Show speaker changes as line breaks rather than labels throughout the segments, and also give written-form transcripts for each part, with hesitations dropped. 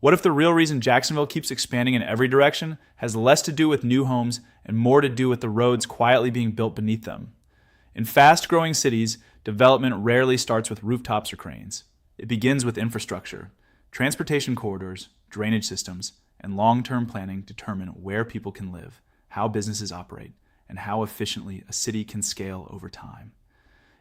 What if the real reason Jacksonville keeps expanding in every direction has less to do with new homes and more to do with the roads quietly being built beneath them? In fast-growing cities, development rarely starts with rooftops or cranes. It begins with infrastructure. Transportation corridors, drainage systems, and long-term planning determine where people can live, how businesses operate, and how efficiently a city can scale over time.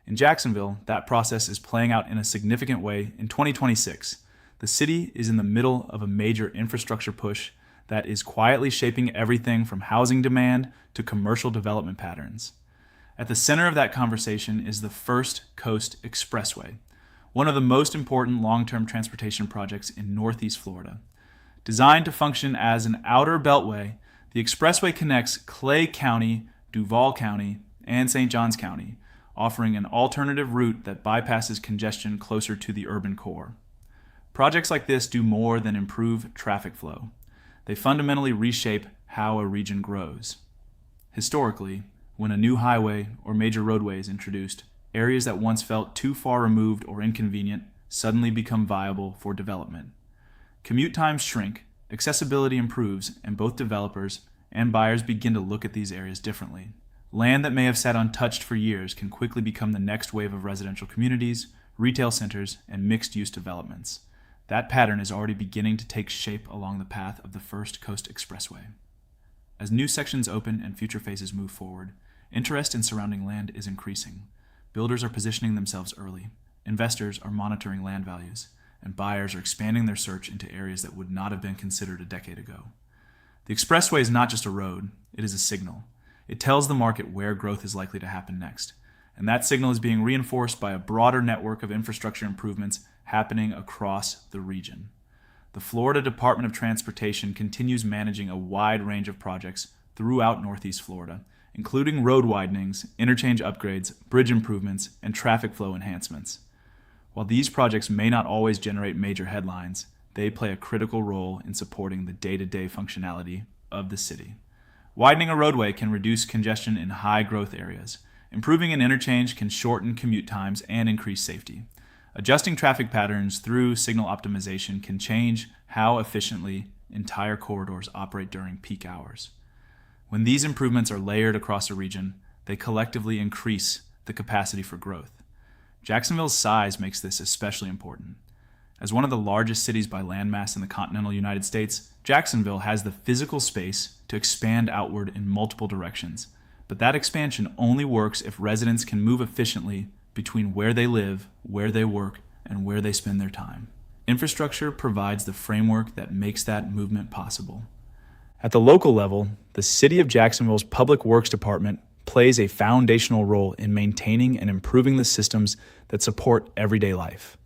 In Jacksonville, that process is playing out in a significant way in 2026. The city is in the middle of a major infrastructure push that is quietly shaping everything from housing demand to commercial development patterns. At the center of that conversation is the First Coast Expressway, one of the most important long-term transportation projects in Northeast Florida. Designed to function as an outer beltway, the expressway connects Clay County, Duval County, and St. Johns County, offering an alternative route that bypasses congestion closer to the urban core. Projects like this do more than improve traffic flow. They fundamentally reshape how a region grows. Historically, when a new highway or major roadway is introduced, areas that once felt too far removed or inconvenient suddenly become viable for development. Commute times shrink, accessibility improves, and both developers and buyers begin to look at these areas differently. Land that may have sat untouched for years can quickly become the next wave of residential communities, retail centers, and mixed-use developments. That pattern is already beginning to take shape along the path of the First Coast Expressway. As new sections open and future phases move forward, interest in surrounding land is increasing. Builders are positioning themselves early, investors are monitoring land values, and buyers are expanding their search into areas that would not have been considered a decade ago. The expressway is not just a road, it is a signal. It tells the market where growth is likely to happen next, and that signal is being reinforced by a broader network of infrastructure improvements happening across the region. The Florida Department of Transportation continues managing a wide range of projects throughout Northeast Florida, including road widenings, interchange upgrades, bridge improvements, and traffic flow enhancements. While these projects may not always generate major headlines, they play a critical role in supporting the day-to-day functionality of the city. Widening a roadway can reduce congestion in high-growth areas. Improving an interchange can shorten commute times and increase safety. Adjusting traffic patterns through signal optimization can change how efficiently entire corridors operate during peak hours. When these improvements are layered across a region, they collectively increase the capacity for growth. Jacksonville's size makes this especially important. As one of the largest cities by landmass in the continental United States, Jacksonville has the physical space to expand outward in multiple directions. But that expansion only works if residents can move efficiently between where they live, where they work, and where they spend their time. Infrastructure provides the framework that makes that movement possible. At the local level, the City of Jacksonville's Public Works Department plays a foundational role in maintaining and improving the systems that support everyday life.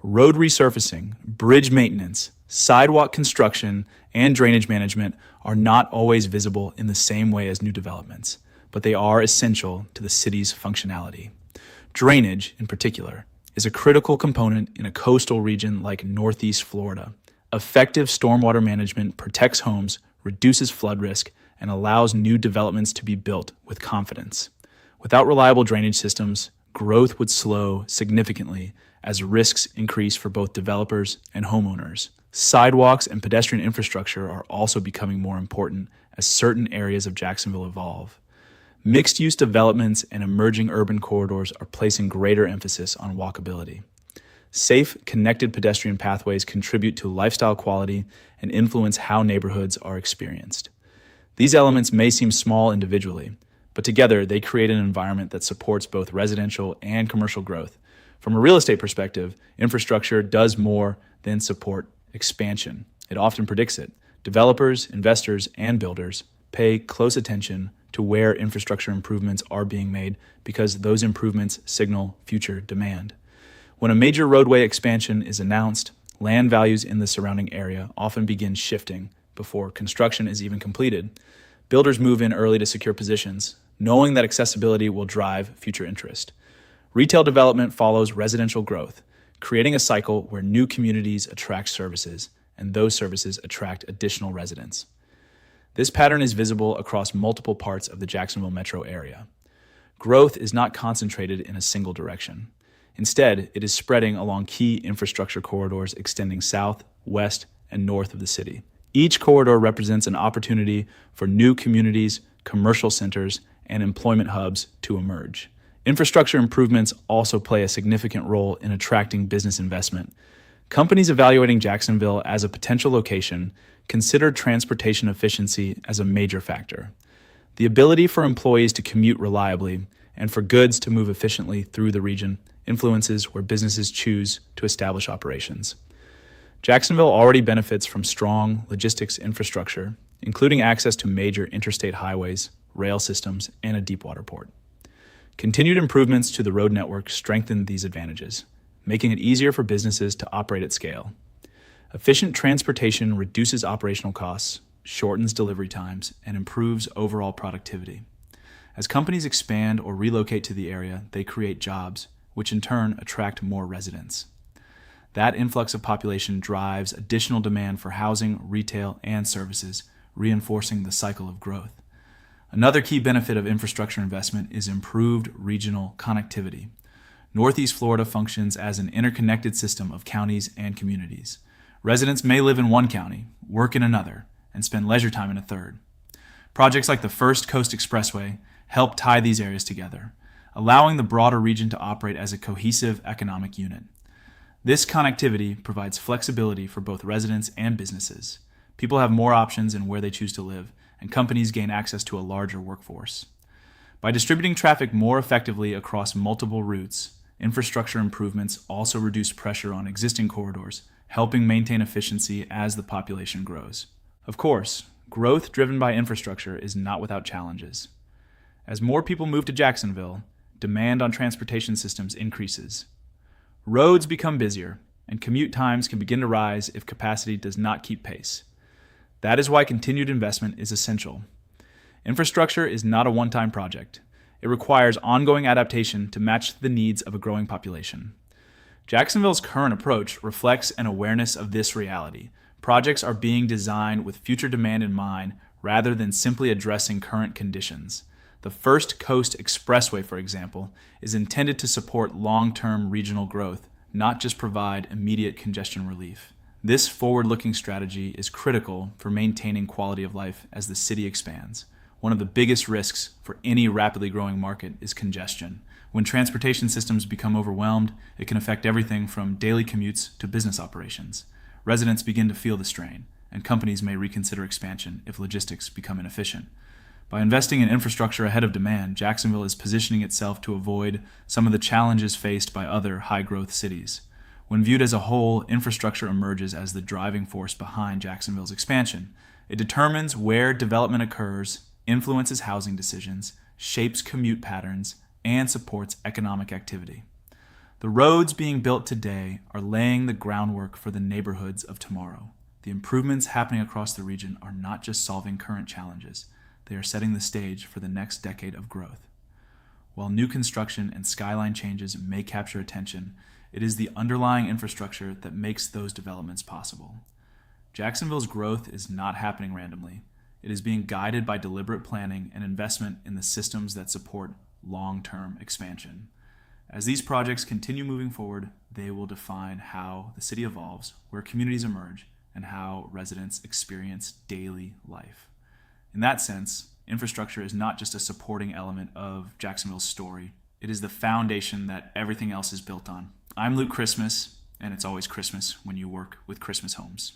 Road resurfacing, bridge maintenance, sidewalk construction, and drainage management are not always visible in the same way as new developments, but they are essential to the city's functionality. Drainage, in particular, is a critical component in a coastal region like Northeast Florida. Effective stormwater management protects homes, reduces flood risk, and allows new developments to be built with confidence. Without reliable drainage systems, growth would slow significantly as risks increase for both developers and homeowners. Sidewalks and pedestrian infrastructure are also becoming more important as certain areas of Jacksonville evolve. Mixed-use developments and emerging urban corridors are placing greater emphasis on walkability. Safe, connected pedestrian pathways contribute to lifestyle quality and influence how neighborhoods are experienced. These elements may seem small individually, but together they create an environment that supports both residential and commercial growth. From a real estate perspective, infrastructure does more than support expansion. It often predicts it. Developers, investors, and builders pay close attention to where infrastructure improvements are being made because those improvements signal future demand. When a major roadway expansion is announced, land values in the surrounding area often begin shifting before construction is even completed. Builders move in early to secure positions, knowing that accessibility will drive future interest. Retail development follows residential growth, creating a cycle where new communities attract services, and those services attract additional residents. This pattern is visible across multiple parts of the Jacksonville metro area. Growth is not concentrated in a single direction. Instead, it is spreading along key infrastructure corridors extending south, west, and north of the city. Each corridor represents an opportunity for new communities, commercial centers, and employment hubs to emerge. Infrastructure improvements also play a significant role in attracting business investment. Companies evaluating Jacksonville as a potential location consider transportation efficiency as a major factor. The ability for employees to commute reliably and for goods to move efficiently through the region influences where businesses choose to establish operations. Jacksonville already benefits from strong logistics infrastructure, including access to major interstate highways, rail systems, and a deepwater port. Continued improvements to the road network strengthen these advantages, making it easier for businesses to operate at scale. Efficient transportation reduces operational costs, shortens delivery times, and improves overall productivity. As companies expand or relocate to the area, they create jobs, which in turn attract more residents. That influx of population drives additional demand for housing, retail, and services, reinforcing the cycle of growth. Another key benefit of infrastructure investment is improved regional connectivity. Northeast Florida functions as an interconnected system of counties and communities. Residents may live in one county, work in another, and spend leisure time in a third. Projects like the First Coast Expressway help tie these areas together, allowing the broader region to operate as a cohesive economic unit. This connectivity provides flexibility for both residents and businesses. People have more options in where they choose to live, and companies gain access to a larger workforce. By distributing traffic more effectively across multiple routes, infrastructure improvements also reduce pressure on existing corridors, helping maintain efficiency as the population grows. Of course, growth driven by infrastructure is not without challenges. As more people move to Jacksonville, demand on transportation systems increases. Roads become busier, and commute times can begin to rise if capacity does not keep pace. That is why continued investment is essential. Infrastructure is not a one-time project. It requires ongoing adaptation to match the needs of a growing population. Jacksonville's current approach reflects an awareness of this reality. Projects are being designed with future demand in mind rather than simply addressing current conditions. The First Coast Expressway, for example, is intended to support long-term regional growth, not just provide immediate congestion relief. This forward-looking strategy is critical for maintaining quality of life as the city expands. One of the biggest risks for any rapidly growing market is congestion. When transportation systems become overwhelmed, it can affect everything from daily commutes to business operations. Residents begin to feel the strain, and companies may reconsider expansion if logistics become inefficient. By investing in infrastructure ahead of demand, Jacksonville is positioning itself to avoid some of the challenges faced by other high-growth cities. When viewed as a whole, infrastructure emerges as the driving force behind Jacksonville's expansion. It determines where development occurs, influences housing decisions, shapes commute patterns, and supports economic activity. The roads being built today are laying the groundwork for the neighborhoods of tomorrow. The improvements happening across the region are not just solving current challenges. They are setting the stage for the next decade of growth. While new construction and skyline changes may capture attention, it is the underlying infrastructure that makes those developments possible. Jacksonville's growth is not happening randomly. It is being guided by deliberate planning and investment in the systems that support long-term expansion. As these projects continue moving forward, they will define how the city evolves, where communities emerge, and how residents experience daily life. In that sense, infrastructure is not just a supporting element of Jacksonville's story. It is the foundation that everything else is built on. I'm Luke Christmas, and it's always Christmas when you work with Christmas Homes.